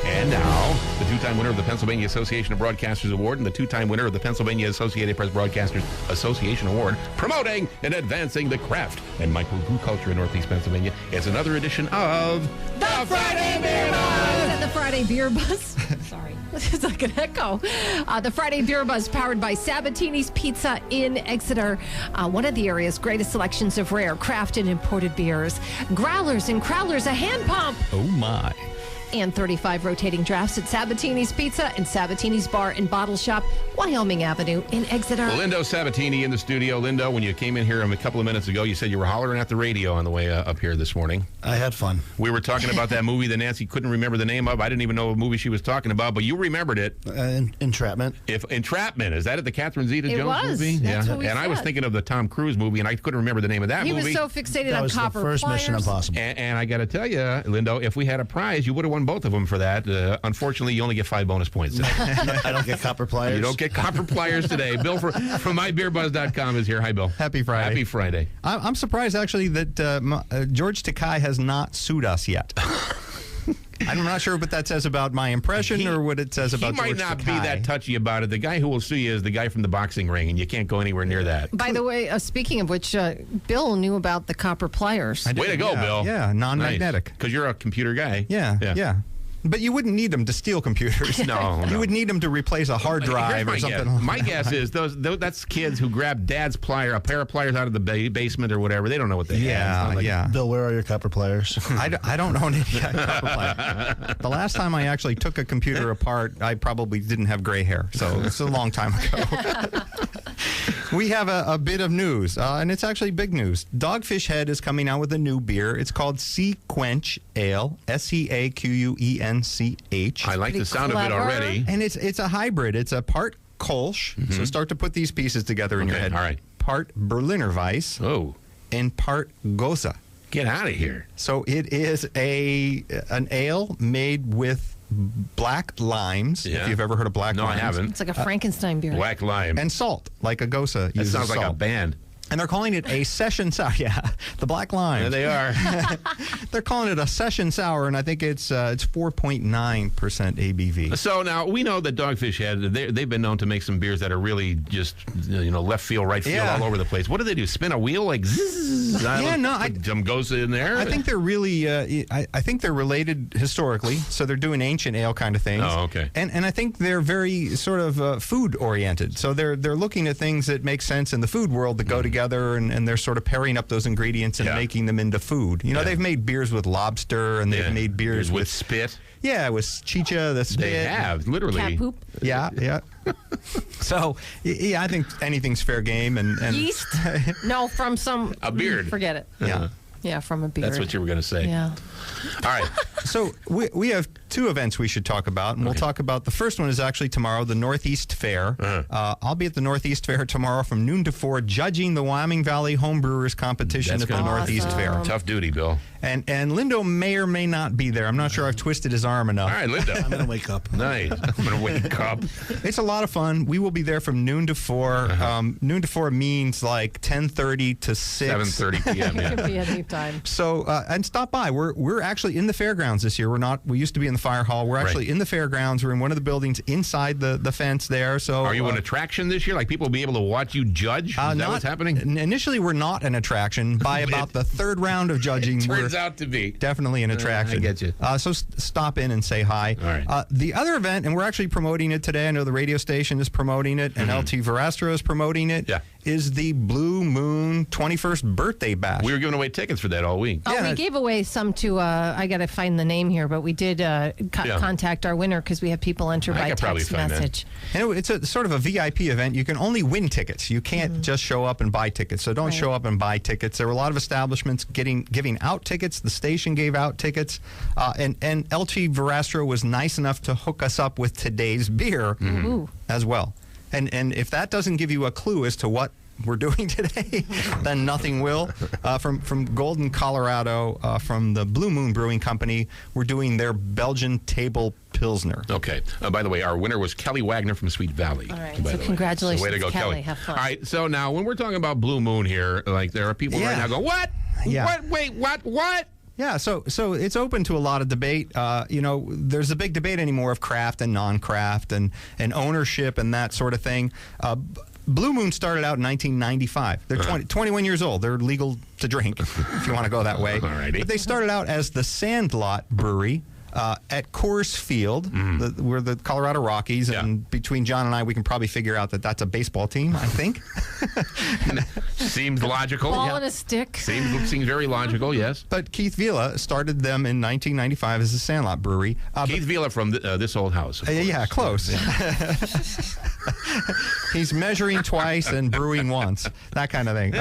And now, the two-time winner of the Pennsylvania Association of Broadcasters Award and the two-time winner of the Pennsylvania Associated Press Broadcasters Association Award, promoting and advancing the craft and microbrew culture in Northeast Pennsylvania, is another edition of The Friday Beer Buzz! The Friday Beer Buzz. Sorry, it's like an echo. The Friday Beer Buzz, powered by Sabatini's Pizza in Exeter. One of the area's greatest selections of rare, craft, and imported beers. Growlers and Crowlers, a hand pump. Oh, my. And 35 rotating drafts at Sabatini's Pizza and Sabatini's Bar and Bottle Shop, Wyoming Avenue in Exeter. Lindo Sabatini in the studio. Lindo, when you came in here a couple of minutes ago, you said you were hollering at the radio on the way up here this morning. I had fun. We were talking about that movie that Nancy couldn't remember the name of. I didn't even know what movie she was talking about, but you remembered it. Entrapment. Entrapment. Is that at the Catherine Zeta-Jones movie? That's what we and I was said. thinking of the Tom Cruise movie, and I couldn't remember the name of that He movie. was so fixated That on was copper the first pliers. Mission Impossible. And I got to tell you, Lindo, if we had a prize, you would have won both of them for that. Unfortunately, you only get 5 bonus points today. I don't get copper pliers. You don't get copper pliers today. Bill from mybeerbuzz.com is here. Hi, Bill. Happy Friday. Happy Friday. I'm surprised, actually, that George Takei has not sued us yet. I'm not sure what that says about my impression or what it says about George He might not Takei. be that touchy about it. The guy who will sue you is the guy from the boxing ring, and you can't go anywhere near that. By the way, speaking of which, Bill knew about the copper pliers. Way to go, Yeah, Bill. yeah, non-magnetic. Because you're a computer guy. Yeah. But you wouldn't need them to steal computers. No. You would need them to replace a hard drive or Here's something. guess. My guess is that's kids who grab dad's plier, a pair of pliers out of the basement or whatever. They don't know what they have. It's not like- Yeah. Bill, where are your copper pliers? I don't own any copper pliers. The last time I actually took a computer apart, I probably didn't have gray hair, so it's a long time ago. We have a bit of news, and it's actually big news. Dogfish Head is coming out with a new beer. It's called Sea Quench Ale, Seaquench. I like the sound of it clever. already. And it's a hybrid. It's a part Kolsch, so start to put these pieces together in your Okay, head. all right. Part Berliner Weiss Oh, and part Gose. get out of here. So it is an ale made with black limes, Yeah. if you've ever heard of black No, I limes. haven't. It's like a Frankenstein beer. Black lime. And salt, like a Gose That uses sounds like salt. a band. And they're calling it a session sour. Yeah, the black lime. There they are. They're calling it a session sour, and I think it's 4.9% ABV. So now we know that Dogfish Head, they've been known to make some beers that are really just left field, right field, Yeah. all over the place. What do they do? Spin a wheel like zzz? Yeah, no, some goes in there. I think they're really, I think they're related historically, so they're doing ancient ale kind of things. Oh, okay. And I think they're very sort of food oriented. So they're looking at things that make sense in the food world that go together, and they're sort of pairing up those ingredients and Yeah. making them into food. You know, Yeah. they've made beers with lobster, and they've made beers with spit. yeah, with chicha, the spit. They have literally. Cat poop. Yeah. So, yeah, I think anything's fair game, and Yeast? No, from some... A beard. Forget it. yeah. Yeah, from a beard. That's what you were going to say. Yeah. All right. So we have 2 events we should talk about, and we'll talk about the first one is actually tomorrow, the Northeast Fair. I'll be at the Northeast Fair tomorrow from noon to 4, judging the Wyoming Valley Homebrewers competition That's at the gonna be Northeast Fair. Tough duty, Bill. And Lindo may or may not be there. I'm not sure I've twisted his arm enough. All right, Linda. I'm going to wake up. Nice. I'm going to wake up. It's a lot of fun. We will be there from noon to 4. Noon to 4 means like 10:30 to 6. 7:30 p.m. It Yeah. could be any time. So and stop by. We're actually in the fairgrounds this year. We used to be in the fire hall. We're actually Right. in the fairgrounds. We're in one of the buildings inside the fence there. So Are you an attraction this year? Like people will be able to watch you judge? Is that what's happening? Initially, we're not an attraction. By about the 3rd round of judging, Turns we're out to be. definitely an attraction. I get you. So stop in and say hi. All right. The other event, and we're actually promoting it today. I know the radio station is promoting it, and LT Verastro is promoting it. Yeah. Is the Blue Moon 21st birthday bash. We were giving away tickets for that all week. Oh, Yeah. we gave away some to, I got to find the name here, but we did contact our winner because we have people enter I by could probably text find that. message. And it's a sort of a VIP event. You can only win tickets. You can't just show up and buy tickets. So don't Right. show up and buy tickets. There were a lot of establishments giving out tickets. The station gave out tickets. And LT Verastro was nice enough to hook us up with today's beer Ooh. as well. And if that doesn't give you a clue as to what we're doing today, then nothing will. From Golden, Colorado, from the Blue Moon Brewing Company, we're doing their Belgian table Pilsner. Okay. By the way, our winner was Kelly Wagner from Sweet Valley. All right, by so the way. congratulations, So way to go, Kelly. Have fun. All right. So now, when we're talking about Blue Moon here, like there are people right Yeah. now going, "What? Yeah. What? Wait, what? What?" Yeah, so it's open to a lot of debate. There's a big debate anymore of craft and non-craft and ownership and that sort of thing. Blue Moon started out in 1995. They're 21 years old. They're legal to drink, if you want to go that way. Alrighty. But they started out as the Sandlot Brewery at Coors Field. We're the Colorado Rockies, and between John and I, we can probably figure out that that's a baseball team, I think. Seems logical. Ball and a stick. Seems very logical, yes. But Keith Vila started them in 1995 as the Sandlot Brewery. Keith Vila from this old house. Yeah, close. He's measuring twice and brewing once, that kind of thing.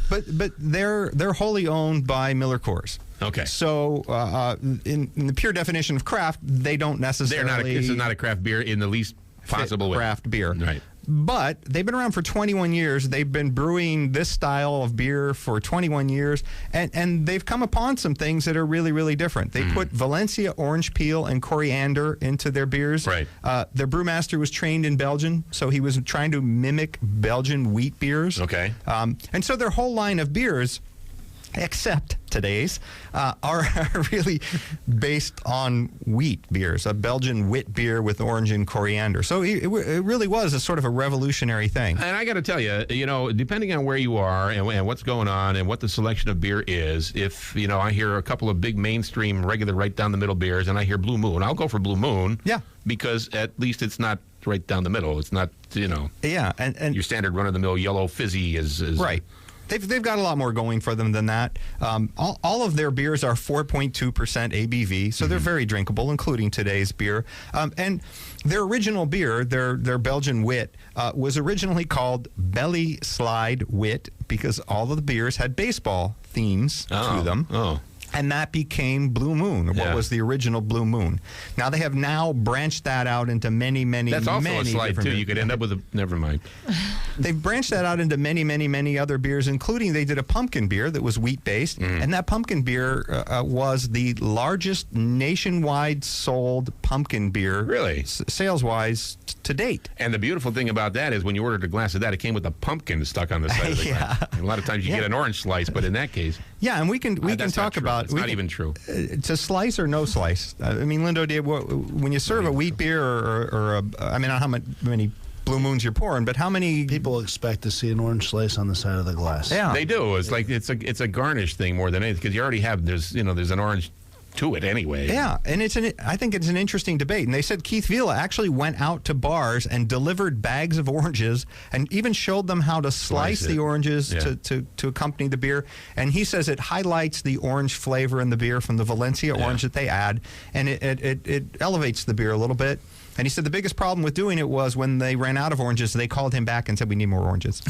But they're wholly owned by Miller Coors. Okay. So in the pure definition of craft, they don't necessarily. This is not a craft beer in the least possible way. Craft beer. Right. But they've been around for 21 years. They've been brewing this style of beer for 21 years, and they've come upon some things that are really, really different. They put Valencia orange peel and coriander into their beers. Right. Their brewmaster was trained in Belgium, so he was trying to mimic Belgian wheat beers. Okay. And so their whole line of beers, except today's, are really based on wheat beers, a Belgian wit beer with orange and coriander. So it really was a sort of a revolutionary thing. And I got to tell you, depending on where you are and what's going on and what the selection of beer is, if, I hear a couple of big mainstream, regular, right down the middle beers and I hear Blue Moon, I'll go for Blue Moon. Yeah. Because at least it's not right down the middle. It's not, Yeah, and your standard run-of-the-mill yellow fizzy is right. They've got a lot more going for them than that. All of their beers are 4.2% ABV, so they're very drinkable, including today's beer. And their original beer, their Belgian wit, was originally called Belly Slide Wit because all of the beers had baseball themes to them. Oh. And that became Blue Moon, or what was the original Blue Moon. Now, they have now branched that out into many, That's also many a slide, different too. You could end up with never mind. They've branched that out into many other beers, including they did a pumpkin beer that was wheat-based. And that pumpkin beer was the largest nationwide sold pumpkin beer. Really? Sales-wise to date. And the beautiful thing about that is when you ordered a glass of that, it came with a pumpkin stuck on the side of the glass. And a lot of times you get an orange slice, but in that case... Yeah, and we can talk about... It's not even true. It's a slice or no slice. I mean, Lindo, when you serve a wheat beer or I don't know how many Blue Moons you're pouring, but how many people expect to see an orange slice on the side of the glass? Yeah, they do. It's like it's a garnish thing more than anything because you already have there's an orange to it anyway. Yeah, and I think it's an interesting debate. And they said Keith Vila actually went out to bars and delivered bags of oranges and even showed them how to slice the oranges to accompany the beer. And he says it highlights the orange flavor in the beer from the Valencia orange that they add, and it elevates the beer a little bit. And he said the biggest problem with doing it was when they ran out of oranges, they called him back and said, we need more oranges.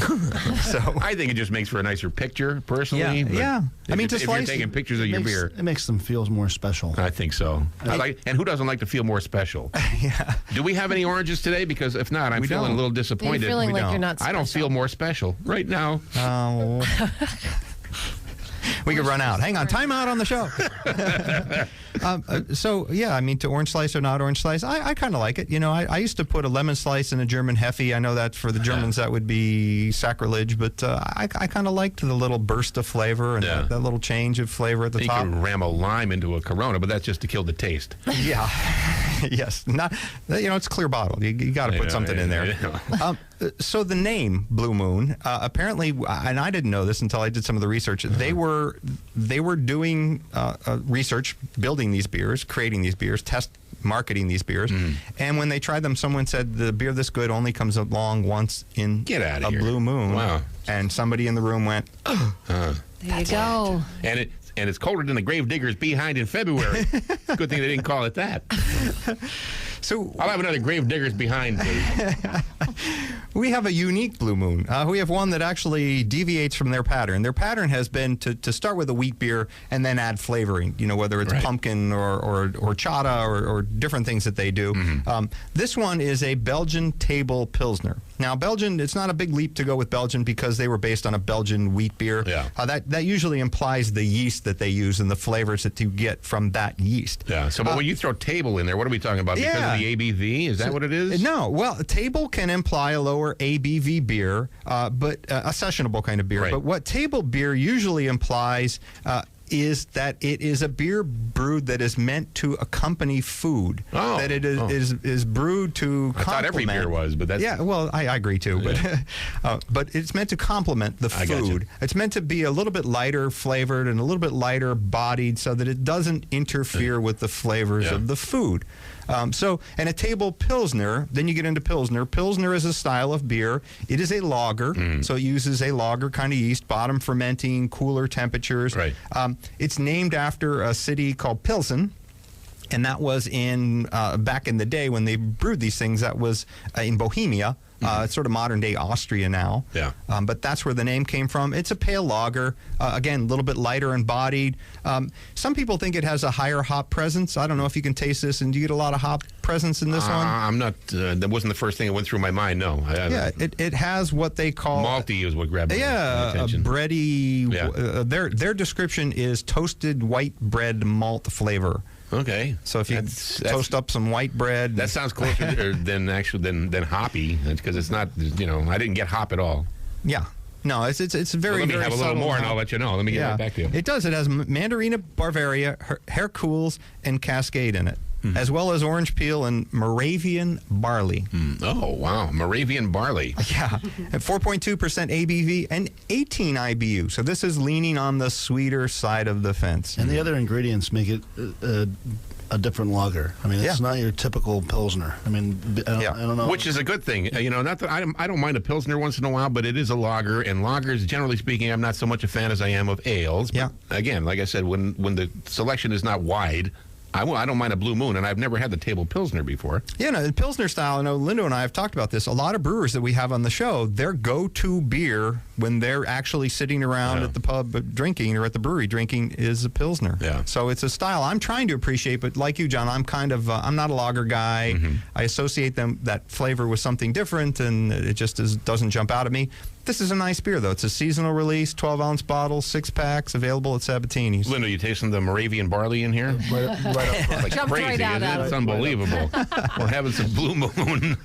So I think it just makes for a nicer picture, personally. Yeah. I mean, if you're taking pictures of your beer. It makes them feel more special. I think so. And who doesn't like to feel more special? Yeah. Do we have any oranges today? Because if not, I'm feeling a little disappointed. You're feeling like you're not special. I don't feel more special right now. Oh. We could run out. Hang on, time out on the show. To orange slice or not orange slice, I kind of like it. I used to put a lemon slice in a German Heffy. I know that for the Germans that would be sacrilege, but I kind of liked the little burst of flavor and that little change of flavor at the top. You can ram a lime into a Corona, but that's just to kill the taste. Yeah. Yes. Not. It's a clear bottle. You got to put something in there. So the name Blue Moon, apparently, and I didn't know this until I did some of the research. They were doing research, building these beers, creating these beers, marketing these beers, and when they tried them, someone said the beer this good only comes along once in a blue moon. Wow! And somebody in the room went, there you go. And it's colder than the Gravedigger's behind in February. Good thing they didn't call it that. So I'll have another Gravedigger's behind, please. We have a unique Blue Moon. We have one that actually deviates from their pattern. Their pattern has been to start with a wheat beer and then add flavoring, whether it's pumpkin or horchata or different things that they do. This one is a Belgian table Pilsner. Now, Belgian, it's not a big leap to go with Belgian because they were based on a Belgian wheat beer. Yeah. That usually implies the yeast that they use and the flavors that you get from that yeast. Yeah. So, but when you throw table in there, what are we talking about? Because of the ABV? Is that what it is? No. Well, table can imply a lower ABV beer, but a sessionable kind of beer. Right. But what table beer usually implies is that it is a beer brewed that is meant to accompany food. Oh. That it is brewed to I thought every beer was, but that's... Yeah, well, I agree too. But it's meant to complement the I gotcha. food. It's meant to be a little bit lighter flavored and a little bit lighter bodied so that it doesn't interfere with the flavors of the food. And a table Pilsner, then you get into Pilsner. Pilsner is a style of beer. It is a lager, so it uses a lager kind of yeast, bottom fermenting, cooler temperatures. Right. It's named after a city called Pilsen. And that was in back in the day when they brewed these things. That was in Bohemia. It's sort of modern-day Austria now. Yeah. But that's where the name came from. It's a pale lager. Again, a little bit lighter and bodied. Some people think it has a higher hop presence. I don't know if you can taste this. And do you get a lot of hop presence in this one? I'm not... that wasn't the first thing that went through my mind, no. It has what they call... Malty is what grabbed my a attention. bready... Yeah. Their description is toasted white bread malt flavor. Okay. So if you toast up some white bread... That sounds closer than hoppy, because it's not, I didn't get hop at all. Yeah. No, it's very, Let me very have a little more and I'll let you know. Let me get right back to you. It does. It has Mandarina Bavaria, Hercules, and Cascade in it, as well as orange peel and Moravian barley. Oh, wow. Moravian barley. Yeah. At 4.2% ABV and 18 IBU. So this is leaning on the sweeter side of the fence. And the other ingredients make it a different lager. I mean, it's not your typical Pilsner. I mean, I don't know. Which is a good thing. Not that I don't mind a Pilsner once in a while, but it is a lager. And lagers, generally speaking, I'm not so much a fan as I am of ales. But again, like I said, when the selection is not wide, I don't mind a Blue Moon, and I've never had the table Pilsner before. Yeah, no, the Pilsner style, I know Linda and I have talked about this. A lot of brewers that we have on the show, their go-to beer when they're actually sitting around at the pub drinking or at the brewery drinking is a Pilsner. Yeah. So it's a style I'm trying to appreciate, but like you, John, I'm kind of, I'm not a lager guy. I associate that flavor with something different, and it just doesn't jump out at me. This is a nice beer, though. It's a seasonal release, 12-ounce bottle, 6 packs, available at Sabatini's. Linda, you tasting the Moravian barley in here? Right up like Jumped crazy, right out isn't it? It's unbelievable. We're having some Blue Moon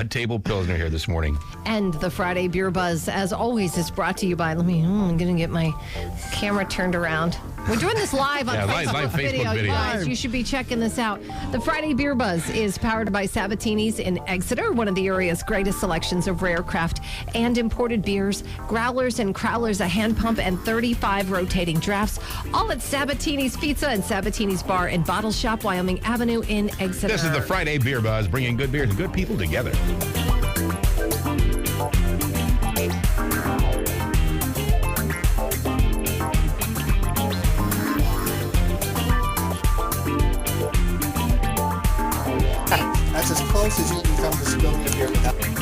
table Pilsner here this morning. And the Friday Beer Buzz, as always, is brought to you by, I'm going to get my camera turned around. We're doing this live on Facebook, live Facebook video. Guys, you should be checking this out. The Friday Beer Buzz is powered by Sabatini's in Exeter, one of the area's greatest selections of rare craft and imported beers, growlers and crowlers, a hand pump, and 35 rotating drafts. All at Sabatini's Pizza and Sabatini's Bar and Bottle Shop, Wyoming Avenue in Exeter. This is the Friday Beer Buzz, bringing good beers and good people together. That's as close as you can come to spilling a beer without